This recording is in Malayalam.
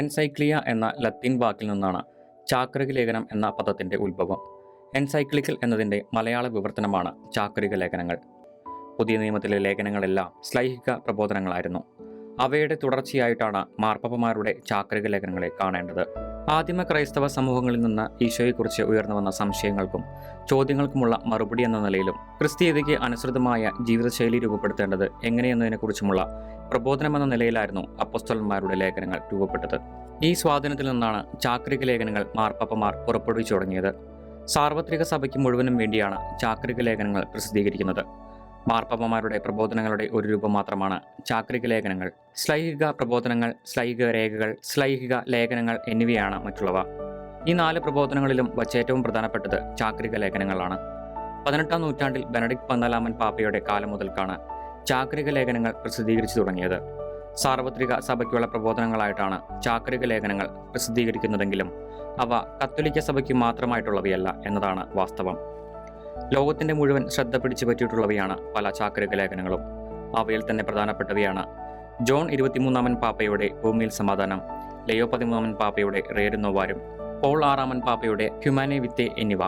എൻസൈക്ലിയ എന്ന ലത്തീൻ വാക്കിൽ നിന്നാണ് ചാക്രിക ലേഖനം എന്ന പദത്തിൻ്റെ ഉത്ഭവം. എൻസൈക്ലിക്കൽ എന്നതിൻ്റെ മലയാള വിവർത്തനമാണ് ചാക്രിക ലേഖനങ്ങൾ. പുതിയ നിയമത്തിലെ ലേഖനങ്ങളെല്ലാം ശ്ലൈഹിക പ്രബോധനങ്ങളായിരുന്നു. അവയുടെ തുടർച്ചയായിട്ടാണ് മാർപ്പാപ്പമാരുടെ ചാക്രിക ലേഖനങ്ങളെ കാണേണ്ടത്. ആദിമ ക്രൈസ്തവ സമൂഹങ്ങളിൽ നിന്ന് ഈശോയെക്കുറിച്ച് ഉയർന്നു വന്ന സംശയങ്ങൾക്കും ചോദ്യങ്ങൾക്കുമുള്ള മറുപടി എന്ന നിലയിലും ക്രിസ്തീയതയ്ക്ക് അനുസൃതമായ ജീവിതശൈലി രൂപപ്പെടുത്തേണ്ടത് എങ്ങനെയെന്നതിനെക്കുറിച്ചുമുള്ള പ്രബോധനമെന്ന നിലയിലായിരുന്നു അപ്പോസ്തലന്മാരുടെ ലേഖനങ്ങൾ രൂപപ്പെട്ടത്. ഈ സ്വാധീനത്തിൽ നിന്നാണ് ചാക്രിക ലേഖനങ്ങൾ മാർപ്പാപ്പമാർ പുറപ്പെടുവിച്ചു തുടങ്ങിയത്. സാർവത്രിക സഭയ്ക്ക് മുഴുവനും വേണ്ടിയാണ് ചാക്രിക ലേഖനങ്ങൾ പ്രസിദ്ധീകരിക്കുന്നത്. മാർപ്പാപ്പമാരുടെ പ്രബോധനങ്ങളുടെ ഒരു രൂപം മാത്രമാണ് ചാക്രിക ലേഖനങ്ങൾ. ശ്ലൈഹിക പ്രബോധനങ്ങൾ, ശ്ലൈഹിക രേഖകൾ, ശ്ലൈഹിക ലേഖനങ്ങൾ എന്നിവയാണ് മറ്റുള്ളവ. ഈ 4 പ്രബോധനങ്ങളിലും വച്ചേറ്റവും പ്രധാനപ്പെട്ടത് ചാക്രിക ലേഖനങ്ങളാണ്. 18-ാം നൂറ്റാണ്ടിൽ ബെനഡിക്ട് 14-ാമൻ പാപ്പയുടെ കാലം മുതൽക്കാണ് ചാക്രിക ലേഖനങ്ങൾ പ്രസിദ്ധീകരിച്ചു തുടങ്ങിയത്. സാർവത്രിക സഭയ്ക്കുള്ള പ്രബോധനങ്ങളായിട്ടാണ് ചാക്രിക ലേഖനങ്ങൾ പ്രസിദ്ധീകരിക്കുന്നതെങ്കിലും അവ കത്തോലിക്ക സഭയ്ക്ക് മാത്രമായിട്ടുള്ളവയല്ല എന്നതാണ് വാസ്തവം. ലോകത്തിന്റെ മുഴുവൻ ശ്രദ്ധ പിടിച്ചു പറ്റിയിട്ടുള്ളവയാണ് പല ചാക്രിക ലേഖനങ്ങളും. അവയിൽ തന്നെ പ്രധാനപ്പെട്ടവയാണ് ജോൺ 23-ാമൻ പാപ്പയുടെ ഭൂമിയിൽ സമാധാനം, ലയോ 13-ാമൻ പാപ്പയുടെ റേരും നോവാരും, പോൾ 6-ാമൻ പാപ്പയുടെ ഹ്യൂമാനെ വിത്തെ എന്നിവ.